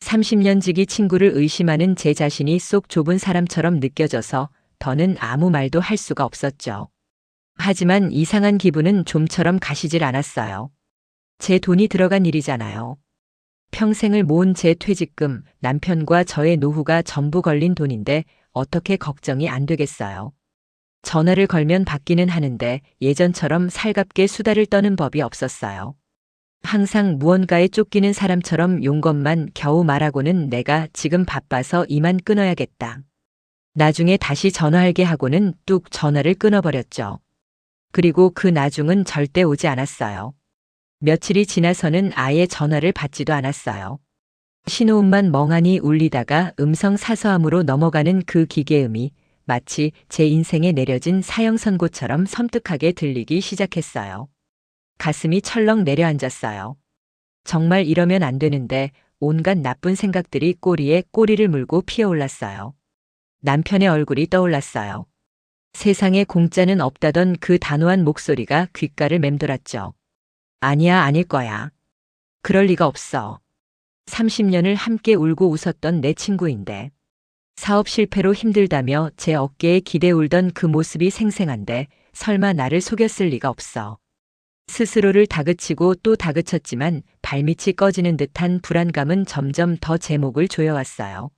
30년 지기 친구를 의심하는 제 자신이 속 좁은 사람처럼 느껴져서 더는 아무 말도 할 수가 없었죠. 하지만 이상한 기분은 좀처럼 가시질 않았어요. 제 돈이 들어간 일이잖아요. 평생을 모은 제 퇴직금, 남편과 저의 노후가 전부 걸린 돈인데 어떻게 걱정이 안 되겠어요. 전화를 걸면 받기는 하는데 예전처럼 살갑게 수다를 떠는 법이 없었어요. 항상 무언가에 쫓기는 사람처럼 용건만 겨우 말하고는 내가 지금 바빠서 이만 끊어야겠다. 나중에 다시 전화할게 하고는 뚝 전화를 끊어버렸죠. 그리고 그 나중은 절대 오지 않았어요. 며칠이 지나서는 아예 전화를 받지도 않았어요. 신호음만 멍하니 울리다가 음성 사서함으로 넘어가는 그 기계음이 마치 제 인생에 내려진 사형선고처럼 섬뜩하게 들리기 시작했어요. 가슴이 철렁 내려앉았어요. 정말 이러면 안 되는데 온갖 나쁜 생각들이 꼬리에 꼬리를 물고 피어올랐어요. 남편의 얼굴이 떠올랐어요. 세상에 공짜는 없다던 그 단호한 목소리가 귓가를 맴돌았죠. 아니야, 아닐 거야. 그럴 리가 없어. 30년을 함께 울고 웃었던 내 친구인데. 사업 실패로 힘들다며 제 어깨에 기대 울던 그 모습이 생생한데 설마 나를 속였을 리가 없어. 스스로를 다그치고 또 다그쳤지만 발밑이 꺼지는 듯한 불안감은 점점 더 제 목을 조여왔어요.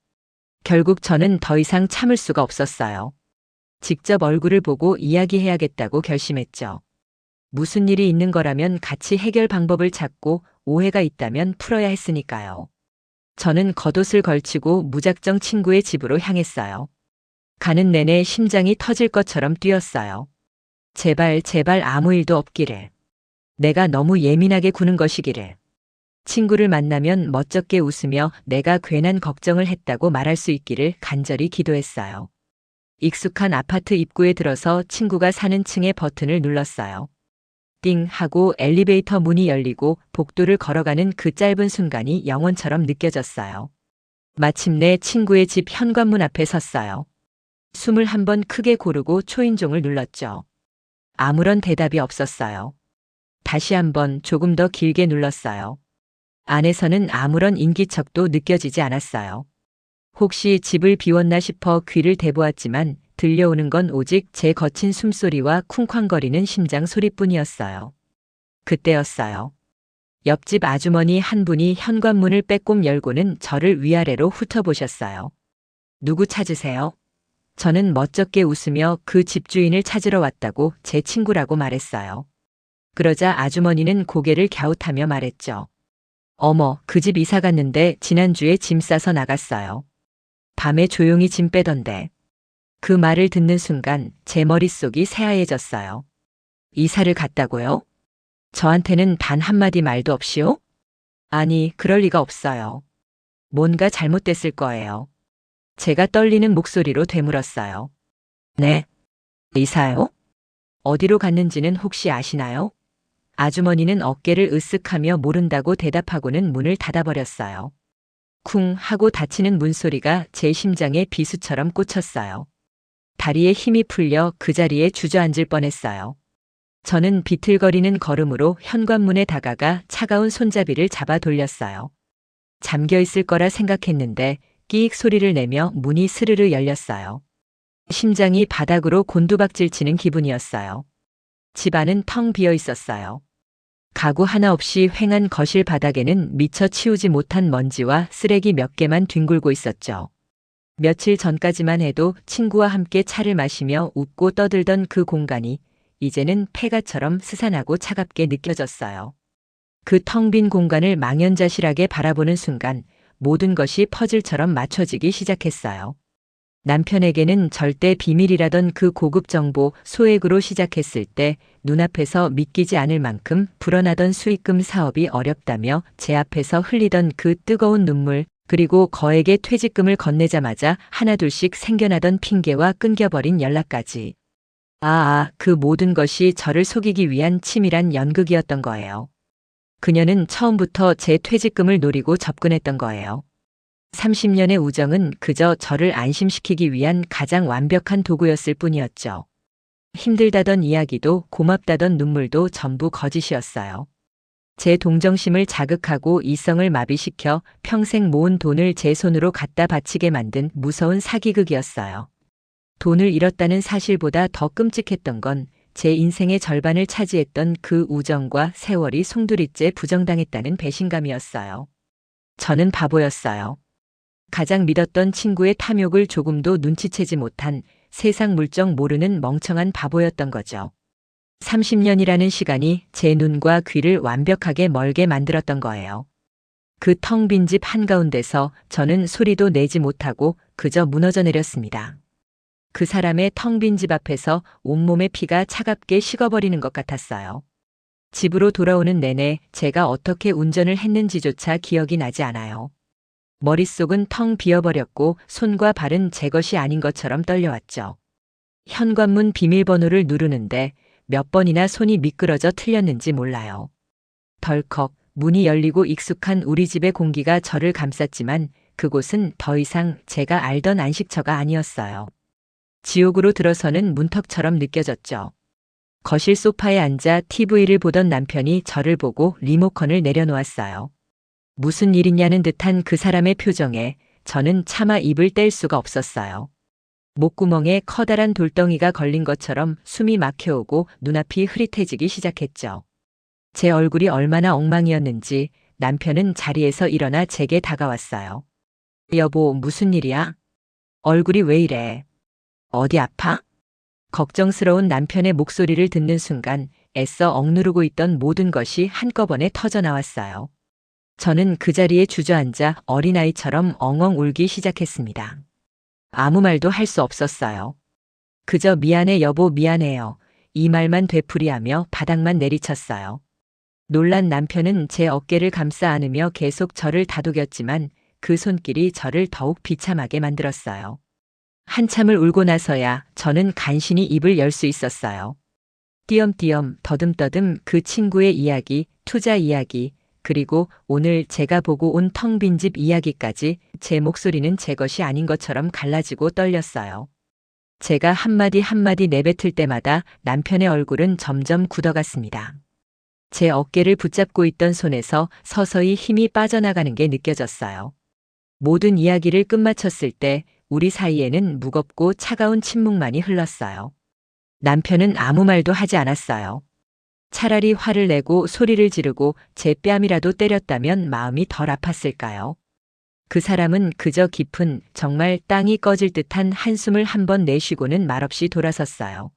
결국 저는 더 이상 참을 수가 없었어요. 직접 얼굴을 보고 이야기해야겠다고 결심했죠. 무슨 일이 있는 거라면 같이 해결 방법을 찾고 오해가 있다면 풀어야 했으니까요. 저는 겉옷을 걸치고 무작정 친구의 집으로 향했어요. 가는 내내 심장이 터질 것처럼 뛰었어요. 제발, 제발 아무 일도 없기를. 내가 너무 예민하게 구는 것이기를. 친구를 만나면 멋쩍게 웃으며 내가 괜한 걱정을 했다고 말할 수 있기를 간절히 기도했어요. 익숙한 아파트 입구에 들어서 친구가 사는 층의 버튼을 눌렀어요. 띵 하고 엘리베이터 문이 열리고 복도를 걸어가는 그 짧은 순간이 영원처럼 느껴졌어요. 마침내 친구의 집 현관문 앞에 섰어요. 숨을 한번 크게 고르고 초인종을 눌렀죠. 아무런 대답이 없었어요. 다시 한번 조금 더 길게 눌렀어요. 안에서는 아무런 인기척도 느껴지지 않았어요. 혹시 집을 비웠나 싶어 귀를 대보았지만 들려오는 건 오직 제 거친 숨소리와 쿵쾅거리는 심장 소리뿐이었어요. 그때였어요. 옆집 아주머니 한 분이 현관문을 빼꼼 열고는 저를 위아래로 훑어보셨어요. 누구 찾으세요? 저는 멋쩍게 웃으며 그 집주인을 찾으러 왔다고 제 친구라고 말했어요. 그러자 아주머니는 고개를 갸웃하며 말했죠. 어머, 그 집 이사 갔는데 지난주에 짐 싸서 나갔어요. 밤에 조용히 짐 빼던데. 그 말을 듣는 순간 제 머릿속이 새하얘졌어요. 이사를 갔다고요? 저한테는 단 한마디 말도 없이요? 아니, 그럴 리가 없어요. 뭔가 잘못됐을 거예요. 제가 떨리는 목소리로 되물었어요. 네. 이사요? 어디로 갔는지는 혹시 아시나요? 아주머니는 어깨를 으쓱하며 모른다고 대답하고는 문을 닫아버렸어요. 쿵 하고 닫히는 문소리가 제 심장에 비수처럼 꽂혔어요. 다리에 힘이 풀려 그 자리에 주저앉을 뻔했어요. 저는 비틀거리는 걸음으로 현관문에 다가가 차가운 손잡이를 잡아 돌렸어요. 잠겨 있을 거라 생각했는데 끼익 소리를 내며 문이 스르르 열렸어요. 심장이 바닥으로 곤두박질 치는 기분이었어요. 집 안은 텅 비어 있었어요. 가구 하나 없이 휑한 거실 바닥에는 미처 치우지 못한 먼지와 쓰레기 몇 개만 뒹굴고 있었죠. 며칠 전까지만 해도 친구와 함께 차를 마시며 웃고 떠들던 그 공간이 이제는 폐가처럼 스산하고 차갑게 느껴졌어요. 그 텅 빈 공간을 망연자실하게 바라보는 순간 모든 것이 퍼즐처럼 맞춰지기 시작했어요. 남편에게는 절대 비밀이라던 그 고급 정보 소액으로 시작했을 때 눈앞에서 믿기지 않을 만큼 불어나던 수익금 사업이 어렵다며 제 앞에서 흘리던 그 뜨거운 눈물, 그리고 거액의 퇴직금을 건네자마자 하나둘씩 생겨나던 핑계와 끊겨버린 연락까지. 그 모든 것이 저를 속이기 위한 치밀한 연극이었던 거예요. 그녀는 처음부터 제 퇴직금을 노리고 접근했던 거예요. 30년의 우정은 그저 저를 안심시키기 위한 가장 완벽한 도구였을 뿐이었죠. 힘들다던 이야기도 고맙다던 눈물도 전부 거짓이었어요. 제 동정심을 자극하고 이성을 마비시켜 평생 모은 돈을 제 손으로 갖다 바치게 만든 무서운 사기극이었어요. 돈을 잃었다는 사실보다 더 끔찍했던 건 제 인생의 절반을 차지했던 그 우정과 세월이 송두리째 부정당했다는 배신감이었어요. 저는 바보였어요. 가장 믿었던 친구의 탐욕을 조금도 눈치채지 못한 세상 물정 모르는 멍청한 바보였던 거죠. 30년이라는 시간이 제 눈과 귀를 완벽하게 멀게 만들었던 거예요. 그 텅 빈 집 한가운데서 저는 소리도 내지 못하고 그저 무너져 내렸습니다. 그 사람의 텅 빈 집 앞에서 온몸의 피가 차갑게 식어버리는 것 같았어요. 집으로 돌아오는 내내 제가 어떻게 운전을 했는지조차 기억이 나지 않아요. 머릿속은 텅 비어버렸고 손과 발은 제 것이 아닌 것처럼 떨려왔죠. 현관문 비밀번호를 누르는데 몇 번이나 손이 미끄러져 틀렸는지 몰라요. 덜컥 문이 열리고 익숙한 우리 집의 공기가 저를 감쌌지만 그곳은 더 이상 제가 알던 안식처가 아니었어요. 지옥으로 들어서는 문턱처럼 느껴졌죠. 거실 소파에 앉아 TV를 보던 남편이 저를 보고 리모컨을 내려놓았어요. 무슨 일이냐는 듯한 그 사람의 표정에 저는 차마 입을 뗄 수가 없었어요. 목구멍에 커다란 돌덩이가 걸린 것처럼 숨이 막혀오고 눈앞이 흐릿해지기 시작했죠. 제 얼굴이 얼마나 엉망이었는지 남편은 자리에서 일어나 제게 다가왔어요. 여보, 무슨 일이야? 얼굴이 왜 이래? 어디 아파? 걱정스러운 남편의 목소리를 듣는 순간 애써 억누르고 있던 모든 것이 한꺼번에 터져나왔어요. 저는 그 자리에 주저앉아 어린아이처럼 엉엉 울기 시작했습니다. 아무 말도 할 수 없었어요. 그저 미안해 여보, 미안해요. 이 말만 되풀이하며 바닥만 내리쳤어요. 놀란 남편은 제 어깨를 감싸 안으며 계속 저를 다독였지만 그 손길이 저를 더욱 비참하게 만들었어요. 한참을 울고 나서야 저는 간신히 입을 열 수 있었어요. 띄엄띄엄 더듬더듬 그 친구의 이야기, 투자 이야기, 그리고 오늘 제가 보고 온 텅 빈 집 이야기까지 제 목소리는 제 것이 아닌 것처럼 갈라지고 떨렸어요. 제가 한마디 한마디 내뱉을 때마다 남편의 얼굴은 점점 굳어갔습니다. 제 어깨를 붙잡고 있던 손에서 서서히 힘이 빠져나가는 게 느껴졌어요. 모든 이야기를 끝마쳤을 때 우리 사이에는 무겁고 차가운 침묵만이 흘렀어요. 남편은 아무 말도 하지 않았어요. 차라리 화를 내고 소리를 지르고 제 뺨이라도 때렸다면 마음이 덜 아팠을까요? 그 사람은 그저 깊은, 정말 땅이 꺼질 듯한 한숨을 한 번 내쉬고는 말없이 돌아섰어요.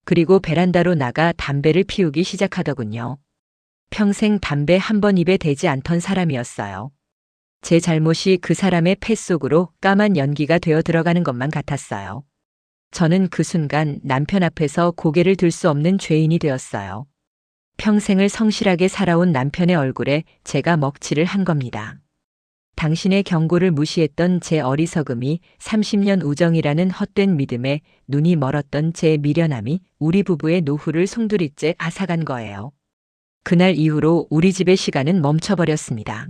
그리고 베란다로 나가 담배를 피우기 시작하더군요. 평생 담배 한 번 입에 대지 않던 사람이었어요. 제 잘못이 그 사람의 폐속으로 까만 연기가 되어 들어가는 것만 같았어요. 저는 그 순간 남편 앞에서 고개를 들 수 없는 죄인이 되었어요. 평생을 성실하게 살아온 남편의 얼굴에 제가 먹칠을 한 겁니다. 당신의 경고를 무시했던 제 어리석음이 30년 우정이라는 헛된 믿음에 눈이 멀었던 제 미련함이 우리 부부의 노후를 송두리째 앗아간 거예요. 그날 이후로 우리 집의 시간은 멈춰버렸습니다.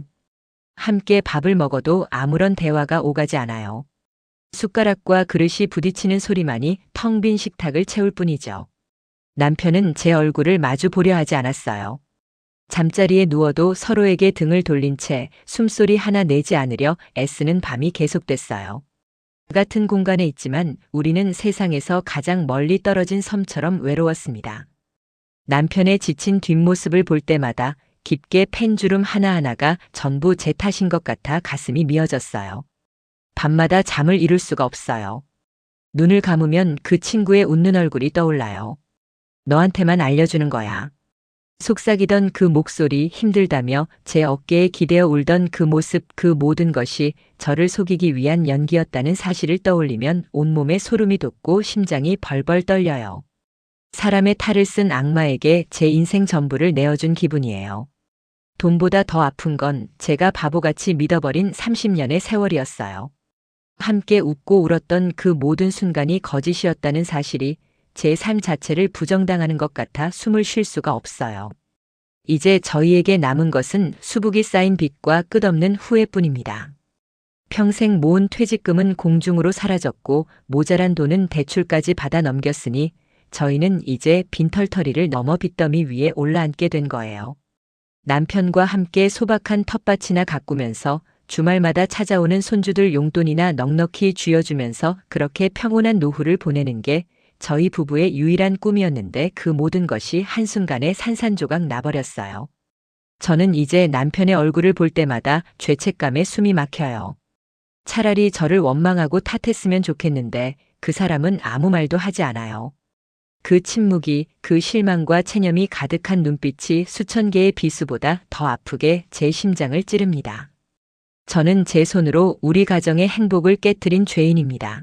함께 밥을 먹어도 아무런 대화가 오가지 않아요. 숟가락과 그릇이 부딪히는 소리만이 텅 빈 식탁을 채울 뿐이죠. 남편은 제 얼굴을 마주 보려 하지 않았어요. 잠자리에 누워도 서로에게 등을 돌린 채 숨소리 하나 내지 않으려 애쓰는 밤이 계속됐어요. 같은 공간에 있지만 우리는 세상에서 가장 멀리 떨어진 섬처럼 외로웠습니다. 남편의 지친 뒷모습을 볼 때마다 깊게 팬 주름 하나하나가 전부 제 탓인 것 같아 가슴이 미어졌어요. 밤마다 잠을 이룰 수가 없어요. 눈을 감으면 그 친구의 웃는 얼굴이 떠올라요. 너한테만 알려주는 거야. 속삭이던 그 목소리, 힘들다며 제 어깨에 기대어 울던 그 모습, 그 모든 것이 저를 속이기 위한 연기였다는 사실을 떠올리면 온몸에 소름이 돋고 심장이 벌벌 떨려요. 사람의 탈을 쓴 악마에게 제 인생 전부를 내어준 기분이에요. 돈보다 더 아픈 건 제가 바보같이 믿어버린 30년의 세월이었어요. 함께 웃고 울었던 그 모든 순간이 거짓이었다는 사실이 제 삶 자체를 부정당하는 것 같아 숨을 쉴 수가 없어요. 이제 저희에게 남은 것은 수북이 쌓인 빚과 끝없는 후회뿐입니다. 평생 모은 퇴직금은 공중으로 사라졌고 모자란 돈은 대출까지 받아 넘겼으니 저희는 이제 빈털터리를 넘어 빚더미 위에 올라앉게 된 거예요. 남편과 함께 소박한 텃밭이나 가꾸면서 주말마다 찾아오는 손주들 용돈이나 넉넉히 쥐어주면서 그렇게 평온한 노후를 보내는 게 저희 부부의 유일한 꿈이었는데 그 모든 것이 한순간에 산산조각 나버렸어요. 저는 이제 남편의 얼굴을 볼 때마다 죄책감에 숨이 막혀요. 차라리 저를 원망하고 탓했으면 좋겠는데 그 사람은 아무 말도 하지 않아요. 그 침묵이, 그 실망과 체념이 가득한 눈빛이 수천 개의 비수보다 더 아프게 제 심장을 찌릅니다. 저는 제 손으로 우리 가정의 행복을 깨트린 죄인입니다.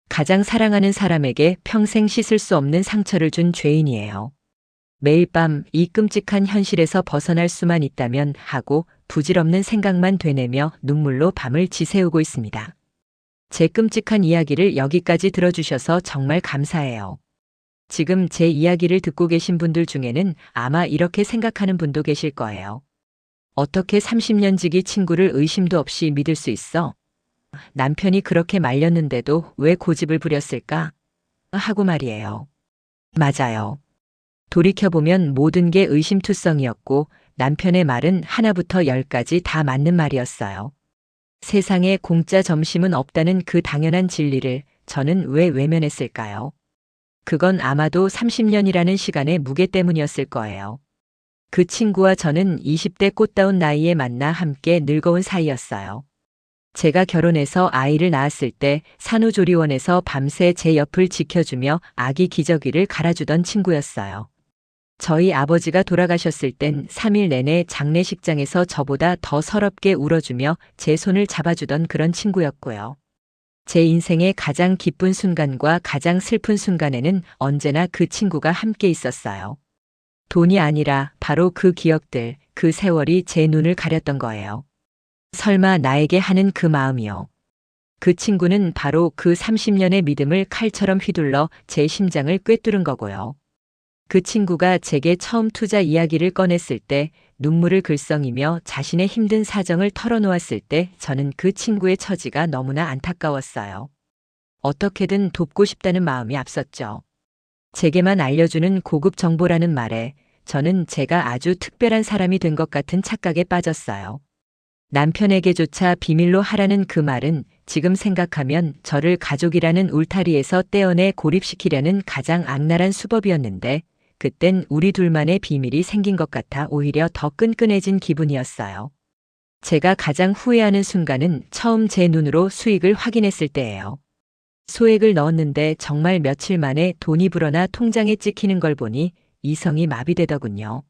가장 사랑하는 사람에게 평생 씻을 수 없는 상처를 준 죄인이에요. 매일 밤 이 끔찍한 현실에서 벗어날 수만 있다면 하고 부질없는 생각만 되뇌며 눈물로 밤을 지새우고 있습니다. 제 끔찍한 이야기를 여기까지 들어주셔서 정말 감사해요. 지금 제 이야기를 듣고 계신 분들 중에는 아마 이렇게 생각하는 분도 계실 거예요. 어떻게 30년 지기 친구를 의심도 없이 믿을 수 있어? 남편이 그렇게 말렸는데도 왜 고집을 부렸을까? 하고 말이에요. 맞아요. 돌이켜보면 모든 게 의심투성이었고 남편의 말은 하나부터 열까지 다 맞는 말이었어요. 세상에 공짜 점심은 없다는 그 당연한 진리를 저는 왜 외면했을까요? 그건 아마도 30년이라는 시간의 무게 때문이었을 거예요. 그 친구와 저는 20대 꽃다운 나이에 만나 함께 늙어온 사이였어요. 제가 결혼해서 아이를 낳았을 때 산후조리원에서 밤새 제 옆을 지켜주며 아기 기저귀를 갈아주던 친구였어요. 저희 아버지가 돌아가셨을 땐 3일 내내 장례식장에서 저보다 더 서럽게 울어주며 제 손을 잡아주던 그런 친구였고요. 제 인생의 가장 기쁜 순간과 가장 슬픈 순간에는 언제나 그 친구가 함께 있었어요. 돈이 아니라 바로 그 기억들, 그 세월이 제 눈을 가렸던 거예요. 설마 나에게 하는 그 마음이요. 그 친구는 바로 그 30년의 믿음을 칼처럼 휘둘러 제 심장을 꿰뚫은 거고요. 그 친구가 제게 처음 투자 이야기를 꺼냈을 때 눈물을 글썽이며 자신의 힘든 사정을 털어놓았을 때 저는 그 친구의 처지가 너무나 안타까웠어요. 어떻게든 돕고 싶다는 마음이 앞섰죠. 제게만 알려주는 고급 정보라는 말에 저는 제가 아주 특별한 사람이 된 것 같은 착각에 빠졌어요. 남편에게조차 비밀로 하라는 그 말은 지금 생각하면 저를 가족이라는 울타리에서 떼어내 고립시키려는 가장 악랄한 수법이었는데 그땐 우리 둘만의 비밀이 생긴 것 같아 오히려 더 끈끈해진 기분이었어요. 제가 가장 후회하는 순간은 처음 제 눈으로 수익을 확인했을 때예요. 소액을 넣었는데 정말 며칠 만에 돈이 불어나 통장에 찍히는 걸 보니 이성이 마비되더군요.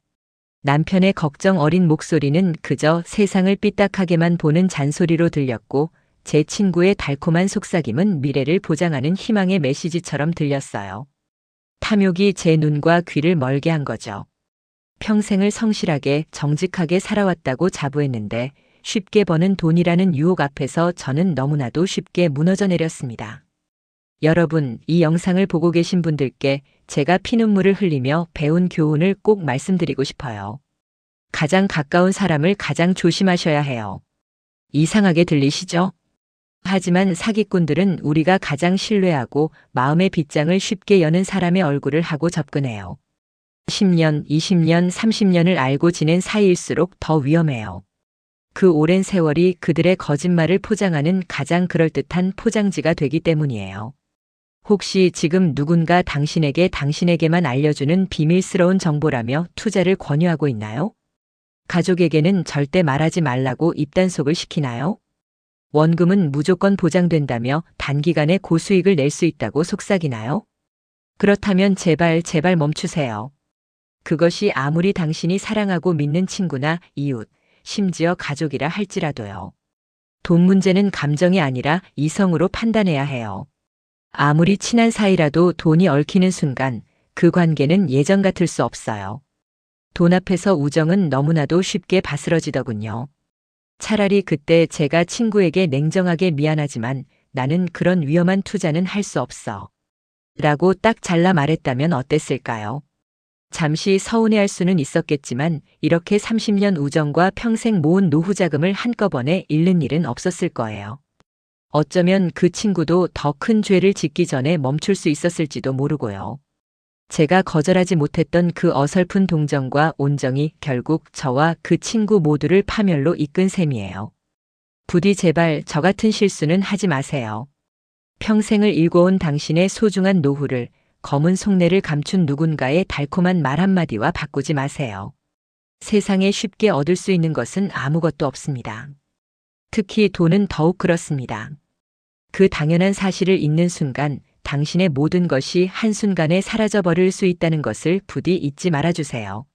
남편의 걱정 어린 목소리는 그저 세상을 삐딱하게만 보는 잔소리로 들렸고 제 친구의 달콤한 속삭임은 미래를 보장하는 희망의 메시지처럼 들렸어요. 탐욕이 제 눈과 귀를 멀게 한 거죠. 평생을 성실하게 정직하게 살아왔다고 자부했는데 쉽게 버는 돈이라는 유혹 앞에서 저는 너무나도 쉽게 무너져 내렸습니다. 여러분, 이 영상을 보고 계신 분들께 제가 피눈물을 흘리며 배운 교훈을 꼭 말씀드리고 싶어요. 가장 가까운 사람을 가장 조심하셔야 해요. 이상하게 들리시죠? 하지만 사기꾼들은 우리가 가장 신뢰하고 마음의 빗장을 쉽게 여는 사람의 얼굴을 하고 접근해요. 10년, 20년, 30년을 알고 지낸 사이일수록 더 위험해요. 그 오랜 세월이 그들의 거짓말을 포장하는 가장 그럴듯한 포장지가 되기 때문이에요. 혹시 지금 누군가 당신에게만 알려주는 비밀스러운 정보라며 투자를 권유하고 있나요? 가족에게는 절대 말하지 말라고 입단속을 시키나요? 원금은 무조건 보장된다며 단기간에 고수익을 낼 수 있다고 속삭이나요? 그렇다면 제발 멈추세요. 그것이 아무리 당신이 사랑하고 믿는 친구나 이웃, 심지어 가족이라 할지라도요. 돈 문제는 감정이 아니라 이성으로 판단해야 해요. 아무리 친한 사이라도 돈이 얽히는 순간 그 관계는 예전 같을 수 없어요. 돈 앞에서 우정은 너무나도 쉽게 바스러지더군요. 차라리 그때 제가 친구에게 냉정하게 미안하지만 나는 그런 위험한 투자는 할 수 없어. 라고 딱 잘라 말했다면 어땠을까요? 잠시 서운해할 수는 있었겠지만 이렇게 30년 우정과 평생 모은 노후 자금을 한꺼번에 잃는 일은 없었을 거예요. 어쩌면 그 친구도 더 큰 죄를 짓기 전에 멈출 수 있었을지도 모르고요. 제가 거절하지 못했던 그 어설픈 동정과 온정이 결국 저와 그 친구 모두를 파멸로 이끈 셈이에요. 부디 제발 저 같은 실수는 하지 마세요. 평생을 일궈온 당신의 소중한 노후를 검은 속내를 감춘 누군가의 달콤한 말 한마디와 바꾸지 마세요. 세상에 쉽게 얻을 수 있는 것은 아무것도 없습니다. 특히 돈은 더욱 그렇습니다. 그 당연한 사실을 잊는 순간 당신의 모든 것이 한순간에 사라져버릴 수 있다는 것을 부디 잊지 말아주세요.